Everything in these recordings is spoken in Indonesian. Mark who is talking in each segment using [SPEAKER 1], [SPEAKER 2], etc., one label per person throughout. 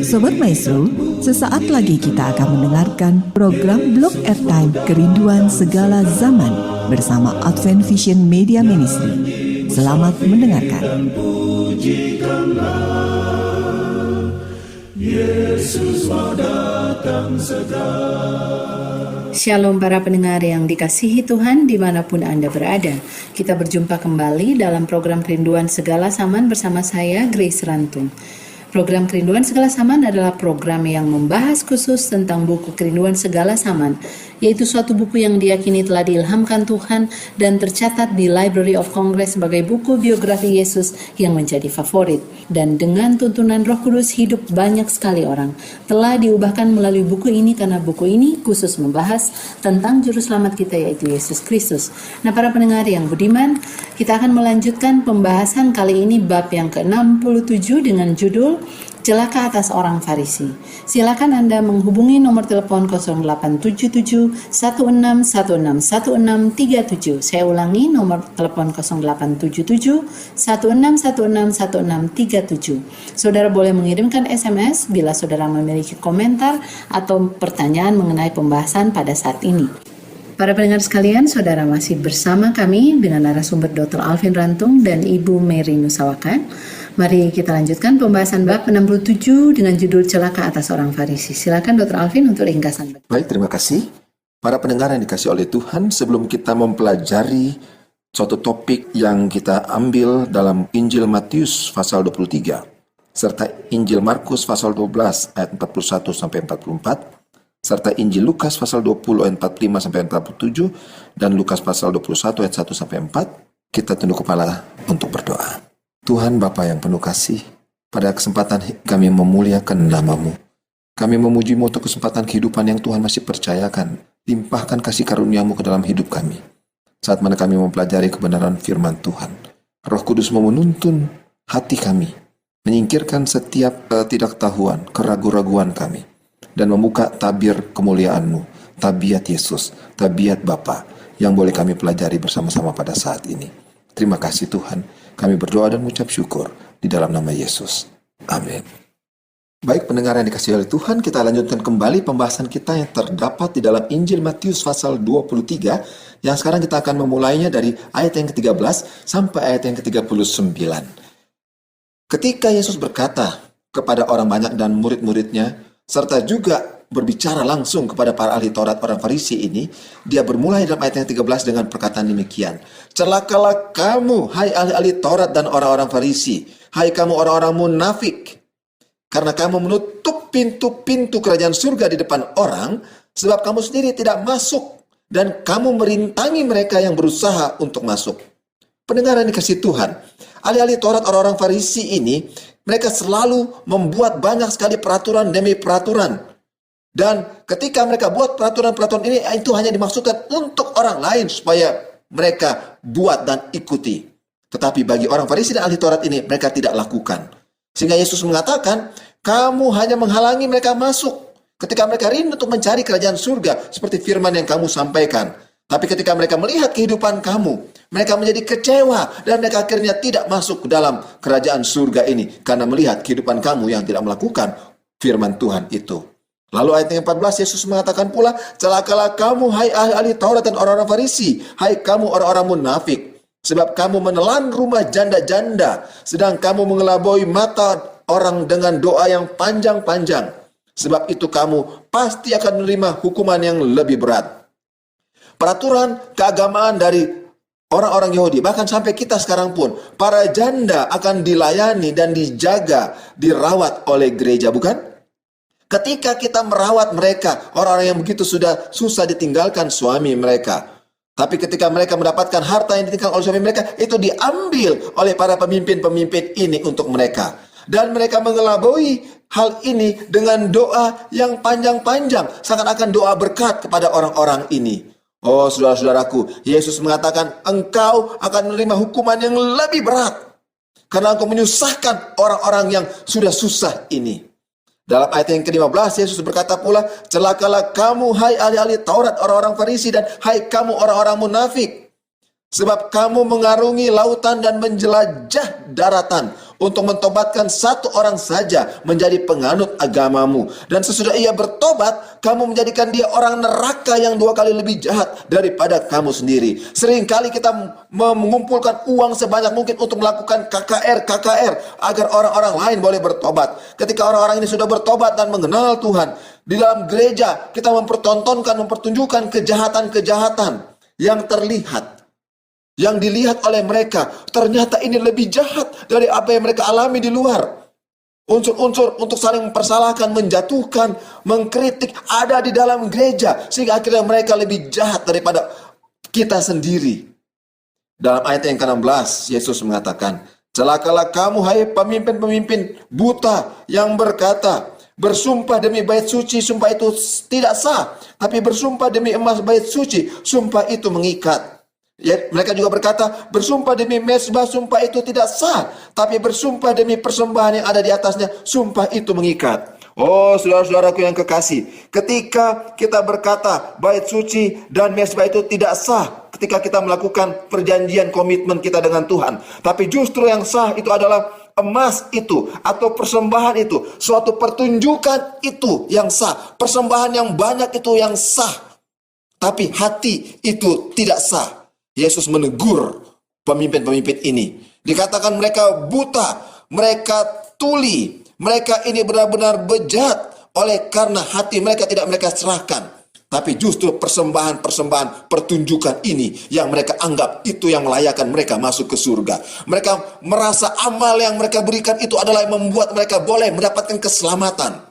[SPEAKER 1] Sobat Maestro, sesaat lagi kita akan mendengarkan program Blog Airtime Kerinduan Segala Zaman bersama Advent Vision Media Ministry. Selamat mendengarkan. Yesus mau datang segera.
[SPEAKER 2] Shalom para pendengar yang dikasihi Tuhan dimanapun Anda berada. Kita berjumpa kembali dalam program Kerinduan Segala Zaman bersama saya, Grace Rantung. Program Kerinduan Segala Zaman adalah program yang membahas khusus tentang buku Kerinduan Segala Zaman, yaitu suatu buku yang diyakini telah diilhamkan Tuhan dan tercatat di Library of Congress sebagai buku biografi Yesus yang menjadi favorit. Dan dengan tuntunan Roh Kudus, hidup banyak sekali orang telah diubahkan melalui buku ini, karena buku ini khusus membahas tentang juru selamat kita, yaitu Yesus Kristus. Nah, para pendengar yang budiman, kita akan melanjutkan pembahasan kali ini bab yang ke-67 dengan judul Celaka atas orang Farisi. Silakan Anda menghubungi nomor telepon 0877 16161637. Saya ulangi, nomor telepon 0877 16161637. Saudara boleh mengirimkan SMS bila saudara memiliki komentar atau pertanyaan mengenai pembahasan pada saat ini. Para pendengar sekalian, saudara masih bersama kami dengan narasumber Dr. Alvin Rantung dan Ibu Mary Nusawakan. Mari kita lanjutkan pembahasan bab 67 dengan judul Celaka atas orang Farisi. Silakan Dr. Alvin untuk ringkasan.
[SPEAKER 3] Baik, terima kasih. Para pendengar yang dikasihi oleh Tuhan, sebelum kita mempelajari suatu topik yang kita ambil dalam Injil Matius pasal 23 serta Injil Markus pasal 12 ayat 41 sampai 44 serta Injil Lukas pasal 20 ayat 45 sampai 47 dan Lukas pasal 21 ayat 1 sampai 4, kita tunduk kepala untuk berdoa. Tuhan Bapa yang penuh kasih, pada kesempatan kami memuliakan nama-Mu. Kami memuji-Mu untuk kesempatan kehidupan yang Tuhan masih percayakan. Limpahkan kasih karunia-Mu ke dalam hidup kami. Saat mana kami mempelajari kebenaran firman Tuhan, Roh Kudus menuntun hati kami, menyingkirkan setiap ketidaktahuan, keraguan-raguan kami, dan membuka tabir kemuliaan-Mu, tabiat Yesus, tabiat Bapa, yang boleh kami pelajari bersama-sama pada saat ini. Terima kasih Tuhan. Kami berdoa dan mengucap syukur di dalam nama Yesus. Amin. Baik pendengar yang dikasihi oleh Tuhan, kita lanjutkan kembali pembahasan kita yang terdapat di dalam Injil Matius pasal 23, yang sekarang kita akan memulainya dari ayat yang ke-13 sampai ayat yang ke-39. Ketika Yesus berkata kepada orang banyak dan murid-muridnya, serta juga berbicara langsung kepada para ahli Taurat orang Farisi ini, dia bermulai dalam ayat yang 13 dengan perkataan demikian. Celakalah kamu, hai ahli-ahli Taurat dan orang-orang Farisi, hai kamu orang-orang munafik, karena kamu menutup pintu-pintu kerajaan surga di depan orang, sebab kamu sendiri tidak masuk, dan kamu merintangi mereka yang berusaha untuk masuk. Pendengar yang dikasihi Tuhan, ahli-ahli Taurat orang-orang Farisi ini, mereka selalu membuat banyak sekali peraturan demi peraturan. Dan ketika mereka buat peraturan-peraturan ini, itu hanya dimaksudkan untuk orang lain supaya mereka buat dan ikuti. Tetapi bagi orang Farisi dan ahli Taurat ini, mereka tidak lakukan. Sehingga Yesus mengatakan, kamu hanya menghalangi mereka masuk ketika mereka rindu untuk mencari kerajaan surga, seperti firman yang kamu sampaikan. Tapi ketika mereka melihat kehidupan kamu, mereka menjadi kecewa dan mereka akhirnya tidak masuk ke dalam kerajaan surga ini karena melihat kehidupan kamu yang tidak melakukan firman Tuhan itu. Lalu ayat yang 14, Yesus mengatakan pula, celakalah kamu, hai ahli Taurat dan orang-orang Farisi, hai kamu orang-orang munafik, sebab kamu menelan rumah janda-janda, sedang kamu mengelabui mata orang dengan doa yang panjang-panjang. Sebab itu kamu pasti akan menerima hukuman yang lebih berat. Peraturan keagamaan dari orang-orang Yahudi, bahkan sampai kita sekarang pun, para janda akan dilayani dan dijaga, dirawat oleh gereja, bukan? Ketika kita merawat mereka, orang-orang yang begitu sudah susah ditinggalkan suami mereka. Tapi ketika mereka mendapatkan harta yang ditinggalkan oleh suami mereka, itu diambil oleh para pemimpin-pemimpin ini untuk mereka. Dan mereka mengelabui hal ini dengan doa yang panjang-panjang, seakan-akan doa berkat kepada orang-orang ini. Oh saudara-saudaraku, Yesus mengatakan engkau akan menerima hukuman yang lebih berat karena engkau menyusahkan orang-orang yang sudah susah ini. Dalam ayat yang ke-15, Yesus berkata pula, celakalah kamu, hai ahli-ahli Taurat, orang-orang Farisi, dan hai kamu orang-orang munafik. Sebab kamu mengarungi lautan dan menjelajah daratan untuk mentobatkan satu orang saja menjadi penganut agamamu. Dan sesudah ia bertobat, kamu menjadikan dia orang neraka yang 2 kali lebih jahat daripada kamu sendiri. Seringkali kita mengumpulkan uang sebanyak mungkin untuk melakukan KKR agar orang-orang lain boleh bertobat. Ketika orang-orang ini sudah bertobat dan mengenal Tuhan, di dalam gereja kita mempertunjukkan kejahatan-kejahatan yang terlihat, yang dilihat oleh mereka. Ternyata ini lebih jahat dari apa yang mereka alami di luar. Unsur-unsur untuk saling mempersalahkan, menjatuhkan, mengkritik ada di dalam gereja, sehingga akhirnya mereka lebih jahat daripada kita sendiri. Dalam ayat yang ke-16, Yesus mengatakan, celakalah kamu hai pemimpin-pemimpin buta yang berkata, bersumpah demi bait suci, sumpah itu tidak sah. Tapi bersumpah demi emas bait suci, sumpah itu mengikat. Ya, mereka juga berkata, bersumpah demi mezbah, sumpah itu tidak sah. Tapi bersumpah demi persembahan yang ada di atasnya, sumpah itu mengikat. Oh, saudara-saudaraku yang kekasih, ketika kita berkata bait suci dan mezbah itu tidak sah, ketika kita melakukan perjanjian komitmen kita dengan Tuhan, tapi justru yang sah itu adalah emas itu atau persembahan itu, suatu pertunjukan itu yang sah, persembahan yang banyak itu yang sah, tapi hati itu tidak sah. Yesus menegur pemimpin-pemimpin ini. Dikatakan mereka buta, mereka tuli, mereka ini benar-benar bejat oleh karena hati mereka tidak mereka serahkan. Tapi justru persembahan-persembahan pertunjukan ini yang mereka anggap itu yang melayakkan mereka masuk ke surga. Mereka merasa amal yang mereka berikan itu adalah yang membuat mereka boleh mendapatkan keselamatan.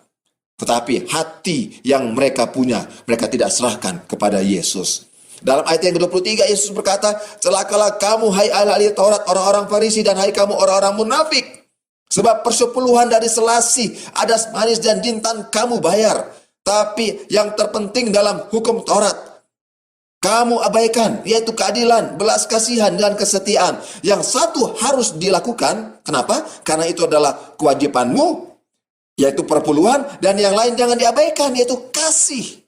[SPEAKER 3] Tetapi hati yang mereka punya, mereka tidak serahkan kepada Yesus. Dalam ayat yang ke-23, Yesus berkata, celakalah kamu hai ahli Taurat, orang-orang Farisi, dan hai kamu orang-orang munafik. Sebab persepuluhan dari selasih, adas manis dan jintan kamu bayar. Tapi yang terpenting dalam hukum Taurat kamu abaikan, yaitu keadilan, belas kasihan, dan kesetiaan. Yang satu harus dilakukan. Kenapa? Karena itu adalah kewajibanmu, yaitu perpuluhan, dan yang lain jangan diabaikan, yaitu kasih.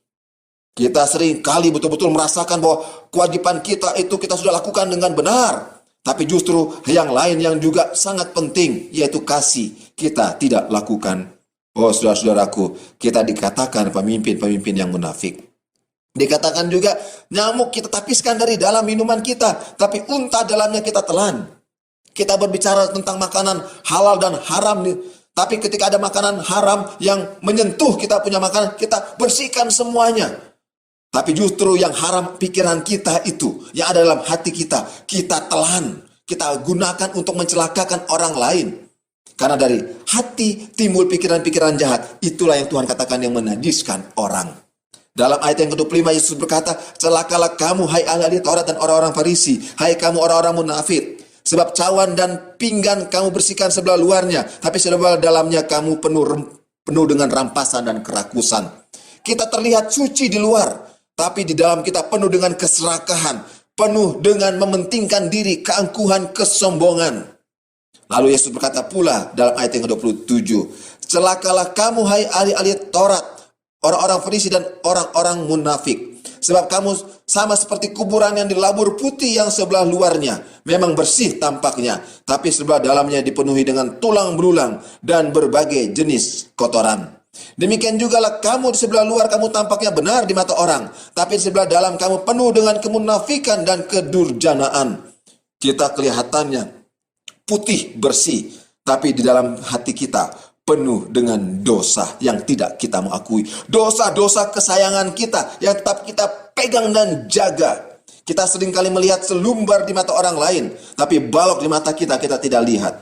[SPEAKER 3] Kita sering kali betul-betul merasakan bahwa kewajiban kita itu kita sudah lakukan dengan benar. Tapi justru yang lain yang juga sangat penting, yaitu kasih, kita tidak lakukan. Oh, saudara-saudaraku, kita dikatakan pemimpin-pemimpin yang munafik. Dikatakan juga, nyamuk kita tapiskan dari dalam minuman kita, tapi unta dalamnya kita telan. Kita berbicara tentang makanan halal dan haram, tapi ketika ada makanan haram yang menyentuh kita punya makanan, kita bersihkan semuanya. Tapi justru yang haram pikiran kita itu, yang ada dalam hati kita, kita telan, kita gunakan untuk mencelakakan orang lain. Karena dari hati timbul pikiran-pikiran jahat. Itulah yang Tuhan katakan yang menajiskan orang. Dalam ayat yang ke-25 Yesus berkata, celakalah kamu hai ahli Taurat dan orang-orang Farisi, hai kamu orang-orang munafik. Sebab cawan dan pinggan kamu bersihkan sebelah luarnya, tapi sebelah dalamnya kamu penuh dengan rampasan dan kerakusan. Kita terlihat suci di luar, tapi di dalam kita penuh dengan keserakahan, penuh dengan mementingkan diri, keangkuhan, kesombongan. Lalu Yesus berkata pula dalam ayat yang ke-27, celakalah kamu hai ahli-ahli Taurat, orang-orang Farisi dan orang-orang munafik. Sebab kamu sama seperti kuburan yang dilabur putih yang sebelah luarnya memang bersih tampaknya, tapi sebelah dalamnya dipenuhi dengan tulang belulang dan berbagai jenis kotoran. Demikian jugalah kamu di sebelah luar kamu tampaknya benar di mata orang, tapi di sebelah dalam kamu penuh dengan kemunafikan dan kedurjanaan. Kita kelihatannya putih bersih, tapi di dalam hati kita penuh dengan dosa yang tidak kita mengakui. Dosa-dosa kesayangan kita yang tetap kita pegang dan jaga. Kita seringkali melihat selumbar di mata orang lain, tapi balok di mata kita, kita tidak lihat.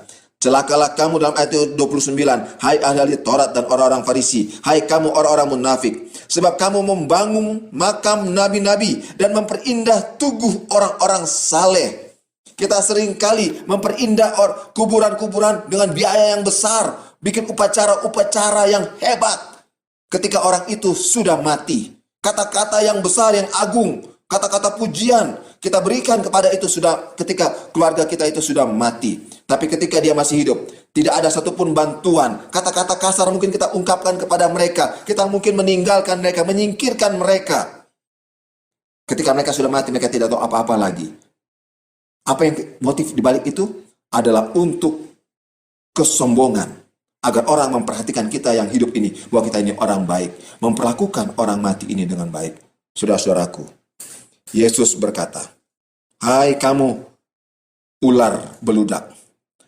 [SPEAKER 3] Celakalah kamu dalam ayat 29, hai ahli Taurat dan orang-orang Farisi, hai kamu orang-orang munafik. Sebab kamu membangun makam nabi-nabi dan memperindah tugu orang-orang saleh. Kita seringkali memperindah kuburan-kuburan dengan biaya yang besar, bikin upacara-upacara yang hebat. Ketika orang itu sudah mati, kata-kata yang besar, yang agung, kata-kata pujian kita berikan kepada itu sudah ketika keluarga kita itu sudah mati. Tapi ketika dia masih hidup, tidak ada satupun bantuan. Kata-kata kasar mungkin kita ungkapkan kepada mereka. Kita mungkin meninggalkan mereka, menyingkirkan mereka. Ketika mereka sudah mati, mereka tidak tahu apa-apa lagi. Apa yang motif dibalik itu adalah untuk kesombongan, agar orang memperhatikan kita yang hidup ini, bahwa kita ini orang baik, memperlakukan orang mati ini dengan baik. Saudara-saudaraku, Yesus berkata, "Hai kamu ular beludak,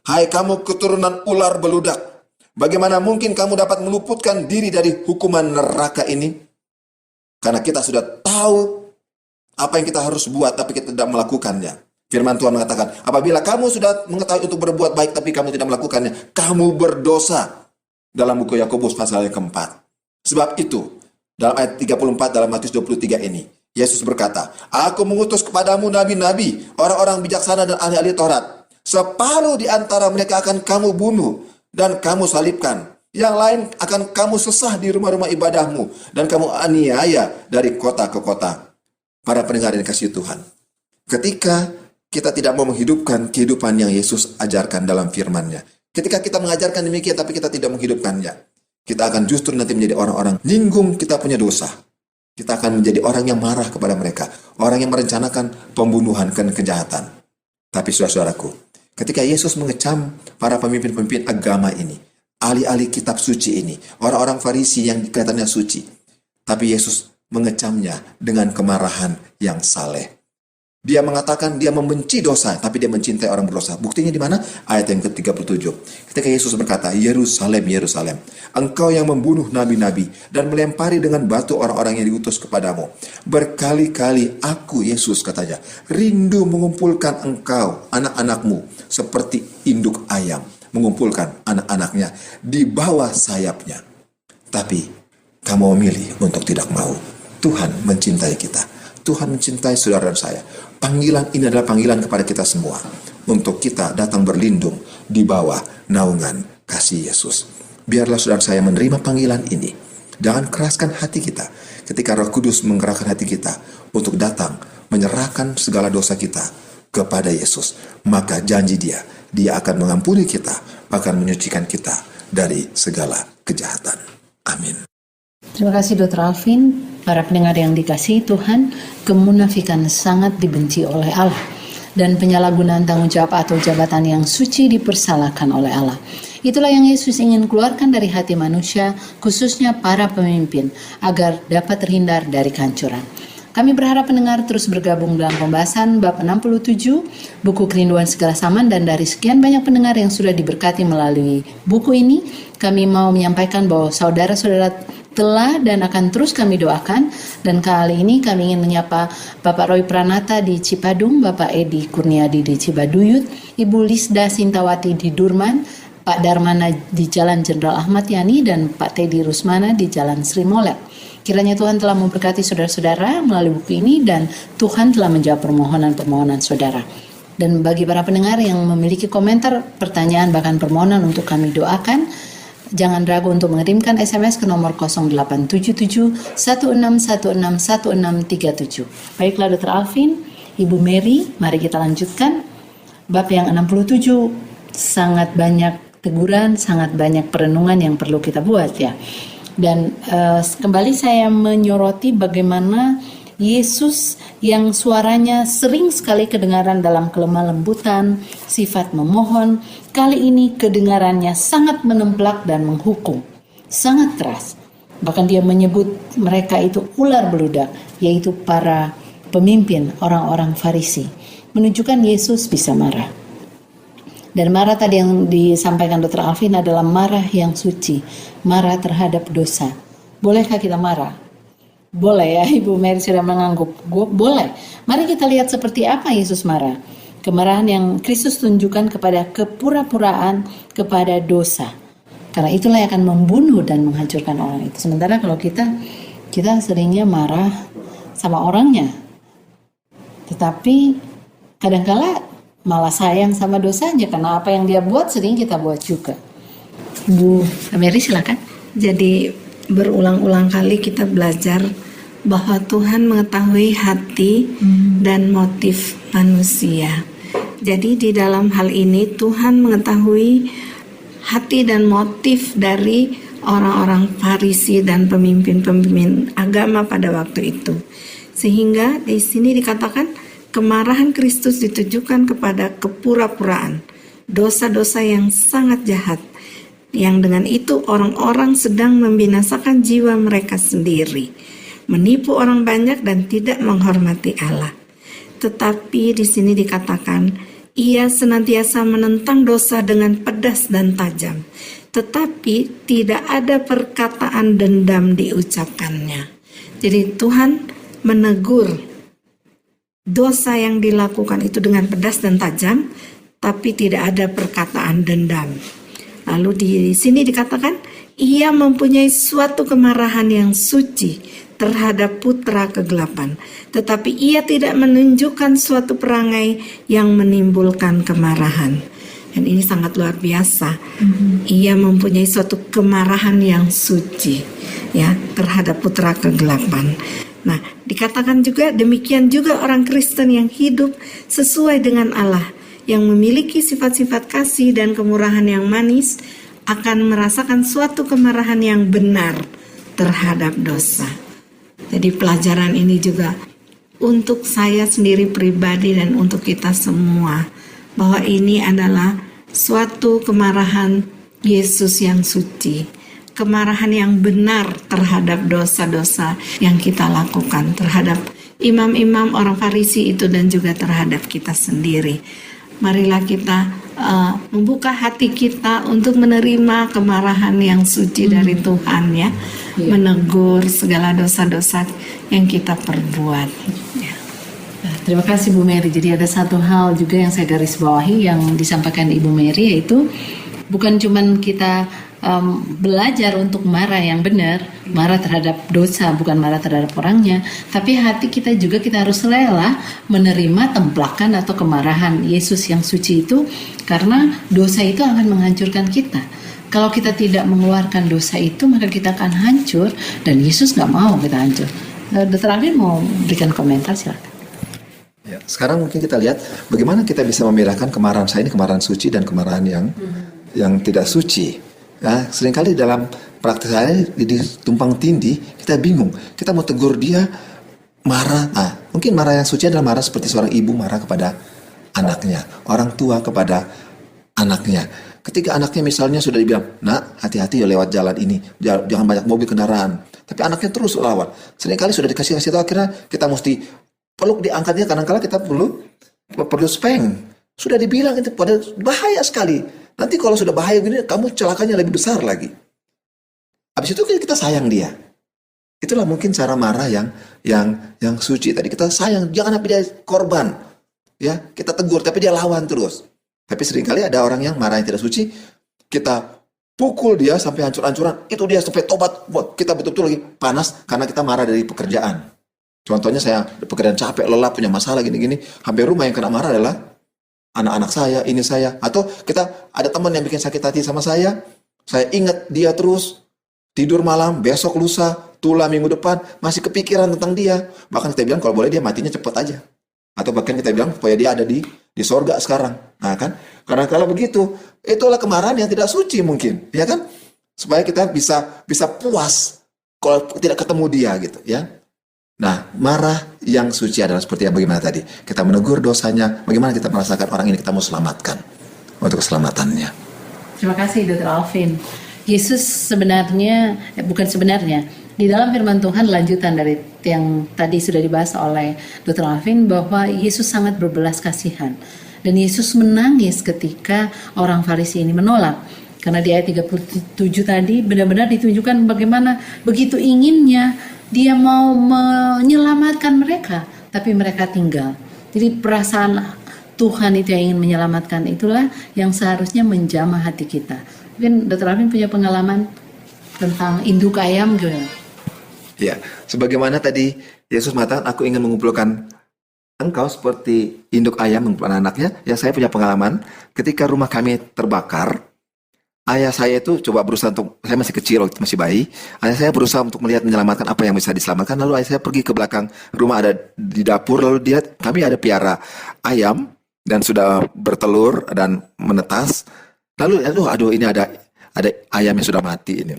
[SPEAKER 3] hai kamu keturunan ular beludak, bagaimana mungkin kamu dapat meluputkan diri dari hukuman neraka ini?" Karena kita sudah tahu apa yang kita harus buat, tapi kita tidak melakukannya. Firman Tuhan mengatakan, apabila kamu sudah mengetahui untuk berbuat baik, tapi kamu tidak melakukannya, kamu berdosa. Dalam buku Yakobus pasal yang keempat. Sebab itu, dalam ayat 34 dalam Matius 23 ini, Yesus berkata, "Aku mengutus kepadamu nabi-nabi, orang-orang bijaksana dan ahli-ahli Taurat. Separuh di antara mereka akan kamu bunuh dan kamu salibkan. Yang lain akan kamu sesah di rumah-rumah ibadahmu dan kamu aniaya dari kota ke kota." Para pendengar yang dikasihi Tuhan, ketika kita tidak mau menghidupkan kehidupan yang Yesus ajarkan dalam firman-Nya, ketika kita mengajarkan demikian tapi kita tidak menghidupkannya, kita akan justru nanti menjadi orang-orang nyinggung kita punya dosa. Kita akan menjadi orang yang marah kepada mereka, orang yang merencanakan pembunuhan dan kejahatan. Tapi saudara-saudaraku, ketika Yesus mengecam para pemimpin-pemimpin agama ini, ahli-ahli kitab suci ini, orang-orang Farisi yang kelihatannya suci, tapi Yesus mengecamnya dengan kemarahan yang saleh. Dia mengatakan dia membenci dosa, tapi dia mencintai orang berdosa. Buktinya di mana? Ayat yang ke-37. Ketika Yesus berkata, "Yerusalem, Yerusalem, engkau yang membunuh nabi-nabi dan melempari dengan batu orang-orang yang diutus kepadamu. Berkali-kali aku," Yesus katanya, "rindu mengumpulkan engkau, anak-anakmu, seperti induk ayam mengumpulkan anak-anaknya di bawah sayapnya. Tapi kamu memilih untuk tidak mau." Tuhan mencintai kita. Tuhan mencintai saudara dan saya. Panggilan ini adalah panggilan kepada kita semua untuk kita datang berlindung di bawah naungan kasih Yesus. Biarlah saudara saya menerima panggilan ini. Jangan keraskan hati kita ketika Roh Kudus menggerakkan hati kita untuk datang menyerahkan segala dosa kita kepada Yesus. Maka janji dia akan mengampuni kita, bahkan menyucikan kita dari segala kejahatan. Amin.
[SPEAKER 2] Terima kasih Dr. Alvin. Para pendengar yang dikasihi Tuhan, kemunafikan sangat dibenci oleh Allah. Dan penyalahgunaan tanggung jawab atau jabatan yang suci dipersalahkan oleh Allah. Itulah yang Yesus ingin keluarkan dari hati manusia, khususnya para pemimpin, agar dapat terhindar dari kehancuran. Kami berharap pendengar terus bergabung dalam pembahasan bab 67, buku Kerinduan Segala Zaman, dan dari sekian banyak pendengar yang sudah diberkati melalui buku ini, kami mau menyampaikan bahwa saudara-saudara telah dan akan terus kami doakan. Dan kali ini kami ingin menyapa Bapak Roy Pranata di Cipadung, Bapak Edi Kurniadi di Cibaduyut, Ibu Lisda Sintawati di Durman, Pak Darmana di Jalan Jenderal Ahmad Yani, dan Pak Teddy Rusmana di Jalan Sri Molek. Kiranya Tuhan telah memberkati saudara-saudara melalui buku ini, dan Tuhan telah menjawab permohonan-permohonan saudara. Dan bagi para pendengar yang memiliki komentar, pertanyaan, bahkan permohonan untuk kami doakan, jangan ragu untuk mengirimkan SMS ke nomor 0877 16161637. Baiklah Dr. Alvin, Ibu Mary, mari kita lanjutkan. Bab yang 67, sangat banyak teguran, sangat banyak perenungan yang perlu kita buat ya. Dan kembali saya menyoroti bagaimana Yesus yang suaranya sering sekali kedengaran dalam kelemah lembutan, sifat memohon, kali ini kedengarannya sangat menemplak dan menghukum, sangat keras. Bahkan dia menyebut mereka itu ular beludak, yaitu para pemimpin orang-orang Farisi, menunjukkan Yesus bisa marah. Dan marah tadi yang disampaikan Dr. Alvin adalah marah yang suci, marah terhadap dosa. Bolehkah kita marah? Boleh ya, Ibu Mary sudah mengangguk. Boleh. Mari kita lihat seperti apa Yesus marah. Kemarahan yang Kristus tunjukkan kepada kepura-puraan, kepada dosa. Karena itulah yang akan membunuh dan menghancurkan orang itu. Sementara kalau kita seringnya marah sama orangnya. Tetapi kadang-kala malah sayang sama dosanya, karena apa yang dia buat sering kita buat juga. Bu Mary silakan.
[SPEAKER 4] Jadi berulang-ulang kali kita belajar bahwa Tuhan mengetahui hati dan motif manusia. Jadi di dalam hal ini Tuhan mengetahui hati dan motif dari orang-orang Farisi dan pemimpin-pemimpin agama pada waktu itu. Sehingga di sini dikatakan kemarahan Kristus ditujukan kepada kepura-puraan, dosa-dosa yang sangat jahat, yang dengan itu orang-orang sedang membinasakan jiwa mereka sendiri, menipu orang banyak dan tidak menghormati Allah. Tetapi di sini dikatakan, ia senantiasa menentang dosa dengan pedas dan tajam, tetapi tidak ada perkataan dendam diucapkannya. Jadi Tuhan menegur dosa yang dilakukan itu dengan pedas dan tajam, tapi tidak ada perkataan dendam. Lalu di sini dikatakan, ia mempunyai suatu kemarahan yang suci terhadap putra kegelapan, tetapi ia tidak menunjukkan suatu perangai yang menimbulkan kemarahan. Dan ini sangat luar biasa. Ia mempunyai suatu kemarahan yang suci, ya, terhadap putra kegelapan. Nah, dikatakan juga demikian juga orang Kristen yang hidup sesuai dengan Allah, yang memiliki sifat-sifat kasih dan kemurahan yang manis, akan merasakan suatu kemarahan yang benar terhadap dosa. Jadi pelajaran ini juga untuk saya sendiri pribadi dan untuk kita semua, bahwa ini adalah suatu kemarahan Yesus yang suci, kemarahan yang benar terhadap dosa-dosa yang kita lakukan, terhadap imam-imam orang Farisi itu dan juga terhadap kita sendiri. Marilah kita membuka hati kita untuk menerima kemarahan yang suci dari Tuhan, ya, menegur segala dosa-dosa yang kita perbuat. Ya.
[SPEAKER 2] Terima kasih Bu Mary. Jadi ada satu hal juga yang saya garis bawahi yang disampaikan Ibu Mary, yaitu bukan cuman kita belajar untuk marah yang benar, marah terhadap dosa, bukan marah terhadap orangnya, tapi hati kita juga kita harus rela menerima templakan atau kemarahan Yesus yang suci itu, karena dosa itu akan menghancurkan kita. Kalau kita tidak mengeluarkan dosa itu, maka kita akan hancur, dan Yesus nggak mau kita hancur. Dr. Alvin mau berikan komentar, silakan.
[SPEAKER 3] Ya, sekarang mungkin kita lihat bagaimana kita bisa membedakan kemarahan saya ini kemarahan suci dan kemarahan yang tidak suci. Ya, seringkali dalam praktek saya di tumpang tindih kita bingung. Kita mau tegur dia marah. Nah, mungkin marah yang suci adalah marah seperti seorang ibu marah kepada anaknya, orang tua kepada anaknya. Ketika anaknya misalnya sudah dibilang, "Nak, hati-hati ya lewat jalan ini, jangan banyak mobil kendaraan." Tapi anaknya terus lawan. Seringkali sudah dikasih tahu, akhirnya kita mesti peluk diangkatnya, kadang-kala kita perlu spank. Sudah dibilang itu pada bahaya sekali. Nanti kalau sudah bahaya begini, kamu celakanya lebih besar lagi. Habis itu kita sayang dia. Itulah mungkin cara marah yang suci tadi. Kita sayang, jangan sampai dia korban. Ya, kita tegur, tapi dia lawan terus. Tapi seringkali ada orang yang marah yang tidak suci, kita pukul dia sampai hancur-hancuran. Itu dia sampai tobat. Kita betul-betul lagi panas karena kita marah dari pekerjaan. Contohnya saya pekerjaan capek, lelah, punya masalah gini-gini. Hampir rumah yang kena marah adalah anak-anak saya, ini saya. Atau kita ada teman yang bikin sakit hati sama saya ingat dia terus, tidur malam, besok lusa, tula minggu depan, masih kepikiran tentang dia. Bahkan kita bilang kalau boleh dia matinya cepat aja. Atau bahkan kita bilang supaya dia ada di sorga sekarang. Nah kan, karena kalau begitu, itulah kemarahan yang tidak suci mungkin, ya kan? Supaya kita bisa puas kalau tidak ketemu dia gitu, ya. Nah, marah yang suci adalah seperti yang bagaimana tadi. Kita menegur dosanya, bagaimana kita merasakan orang ini kita mau selamatkan untuk keselamatannya.
[SPEAKER 2] Terima kasih Dr. Alvin. Yesus sebenarnya, bukan sebenarnya, di dalam firman Tuhan lanjutan dari yang tadi sudah dibahas oleh Dr. Alvin, bahwa Yesus sangat berbelas kasihan. Dan Yesus menangis ketika orang Farisi ini menolak. Karena di ayat 37 tadi benar-benar ditunjukkan bagaimana begitu inginnya dia mau menyelamatkan mereka, tapi mereka tinggal. Jadi perasaan Tuhan itu yang ingin menyelamatkan itulah yang seharusnya menjamah hati kita. Mungkin Dr. Alvin punya pengalaman tentang induk ayam gitu.
[SPEAKER 3] Ya, sebagaimana tadi Yesus mengatakan, aku ingin mengumpulkan engkau seperti induk ayam mengumpulkan anaknya. Ya, saya punya pengalaman ketika rumah kami terbakar. Ayah saya itu coba berusaha untuk, saya masih kecil, masih bayi. Ayah saya berusaha untuk melihat menyelamatkan apa yang bisa diselamatkan. Lalu ayah saya pergi ke belakang rumah, ada di dapur. Lalu kami ada piara ayam dan sudah bertelur dan menetas. Lalu aduh ini ada ayam yang sudah mati ini.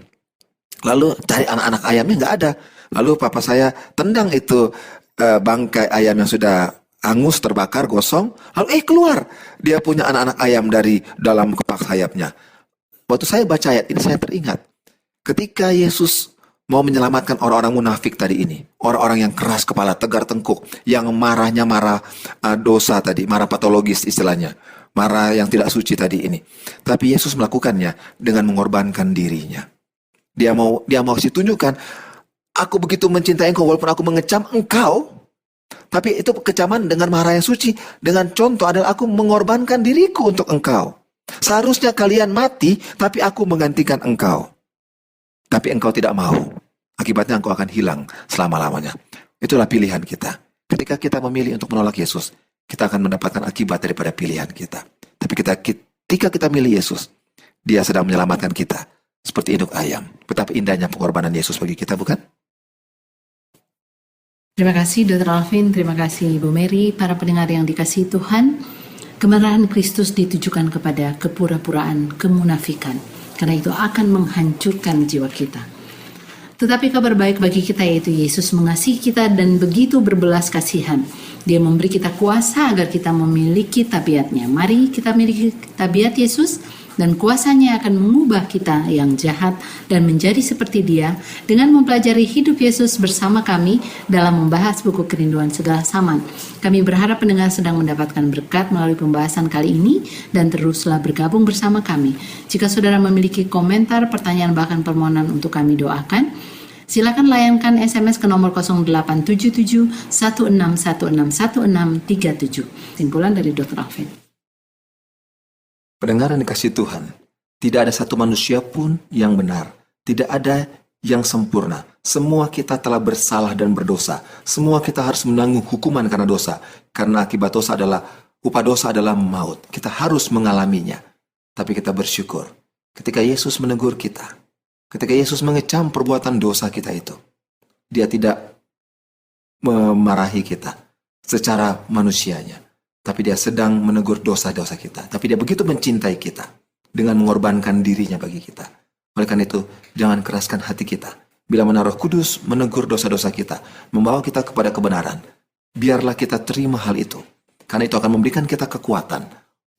[SPEAKER 3] Lalu cari anak-anak ayamnya nggak ada. Lalu papa saya tendang itu bangkai ayam yang sudah angus, terbakar, gosong, lalu keluar. Dia punya anak-anak ayam dari dalam kepak sayapnya. Waktu saya baca ayat ini, saya teringat. Ketika Yesus mau menyelamatkan orang-orang munafik tadi ini, orang-orang yang keras kepala, tegar tengkuk, yang marahnya marah dosa tadi, marah patologis istilahnya, marah yang tidak suci tadi ini. Tapi Yesus melakukannya dengan mengorbankan dirinya. Dia mau tunjukkan, aku begitu mencintai engkau walaupun aku mengecam engkau, tapi itu kecaman dengan marah yang suci. Dengan contoh adalah aku mengorbankan diriku untuk engkau. Seharusnya kalian mati, tapi aku menggantikan engkau. Tapi engkau tidak mau. Akibatnya engkau akan hilang selama-lamanya. Itulah pilihan kita. Ketika kita memilih untuk menolak Yesus, kita akan mendapatkan akibat daripada pilihan kita. Tapi ketika kita milih Yesus, Dia sedang menyelamatkan kita. Seperti induk ayam. Betapa indahnya pengorbanan Yesus bagi kita, bukan?
[SPEAKER 2] Terima kasih Dr. Alvin, terima kasih Ibu Mary, para pendengar yang dikasihi Tuhan. Kemarahan Kristus ditujukan kepada kepura-puraan, kemunafikan. Karena itu akan menghancurkan jiwa kita. Tetapi kabar baik bagi kita yaitu Yesus mengasihi kita dan begitu berbelas kasihan. Dia memberi kita kuasa agar kita memiliki tabiatnya. Mari kita miliki tabiat Yesus dan kuasanya akan mengubah kita yang jahat dan menjadi seperti Dia dengan mempelajari hidup Yesus bersama kami dalam membahas buku Kerinduan Segala Zaman. Kami berharap pendengar sedang mendapatkan berkat melalui pembahasan kali ini dan teruslah bergabung bersama kami. Jika saudara memiliki komentar, pertanyaan bahkan permohonan untuk kami doakan, silakan layankan SMS ke nomor 0877 16161637. Simpulan dari Dr. Alvin.
[SPEAKER 3] Pendengar yang dikasihi Tuhan, tidak ada satu manusia pun yang benar. Tidak ada yang sempurna. Semua kita telah bersalah dan berdosa. Semua kita harus menanggung hukuman karena dosa. Karena akibat dosa upah dosa adalah maut. Kita harus mengalaminya. Tapi kita bersyukur ketika Yesus menegur kita. Ketika Yesus mengecam perbuatan dosa kita itu. Dia tidak memarahi kita secara manusianya. Tapi Dia sedang menegur dosa-dosa kita. Tapi Dia begitu mencintai kita dengan mengorbankan dirinya bagi kita. Oleh karena itu, jangan keraskan hati kita. Bila mana Roh Kudus menegur dosa-dosa kita, membawa kita kepada kebenaran, biarlah kita terima hal itu. Karena itu akan memberikan kita kekuatan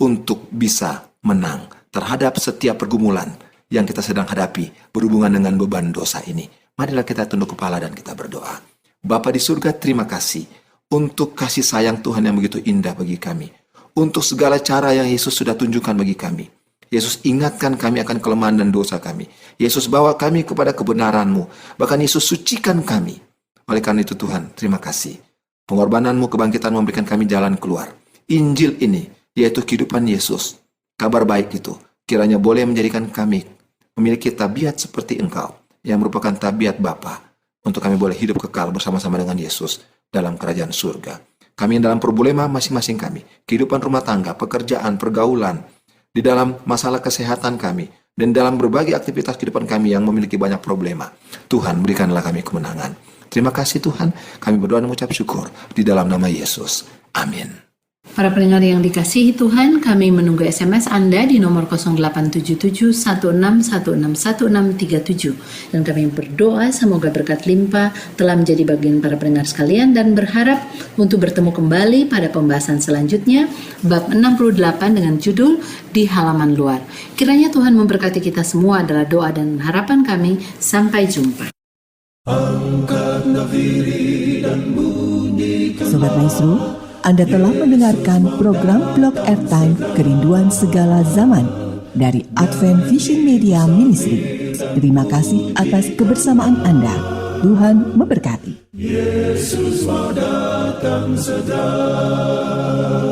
[SPEAKER 3] untuk bisa menang terhadap setiap pergumulan yang kita sedang hadapi berhubungan dengan beban dosa ini. Marilah kita tunduk kepala dan kita berdoa. Bapa di surga, terima kasih untuk kasih sayang Tuhan yang begitu indah bagi kami. Untuk segala cara yang Yesus sudah tunjukkan bagi kami. Yesus ingatkan kami akan kelemahan dan dosa kami. Yesus bawa kami kepada kebenaran-Mu. Bahkan Yesus sucikan kami. Oleh karena itu Tuhan, terima kasih. Pengorbanan-Mu, kebangkitan memberikan kami jalan keluar. Injil ini, yaitu kehidupan Yesus. Kabar baik itu, kiranya boleh menjadikan kami memiliki tabiat seperti Engkau. Yang merupakan tabiat Bapa. Untuk kami boleh hidup kekal bersama-sama dengan Yesus dalam kerajaan surga. Kami yang dalam problema masing-masing kami, kehidupan rumah tangga, pekerjaan, pergaulan, di dalam masalah kesehatan kami, dan dalam berbagai aktivitas kehidupan kami yang memiliki banyak problema. Tuhan, berikanlah kami kemenangan. Terima kasih Tuhan, kami berdoa dan mengucap syukur di dalam nama Yesus. Amin.
[SPEAKER 2] Para pendengar yang dikasihi Tuhan, kami menunggu SMS Anda di nomor 0877 16161637. Dan kami berdoa semoga berkat limpah telah menjadi bagian para pendengar sekalian dan berharap untuk bertemu kembali pada pembahasan selanjutnya, bab 68 dengan judul Di Halaman Luar. Kiranya Tuhan memberkati kita semua adalah doa dan harapan kami. Sampai jumpa.
[SPEAKER 1] Sobat Maestro, Anda telah mendengarkan program Blog Airtime Kerinduan Segala Zaman dari Advent Vision Media Ministry. Terima kasih atas kebersamaan Anda. Tuhan memberkati. Yesus mau datang segera.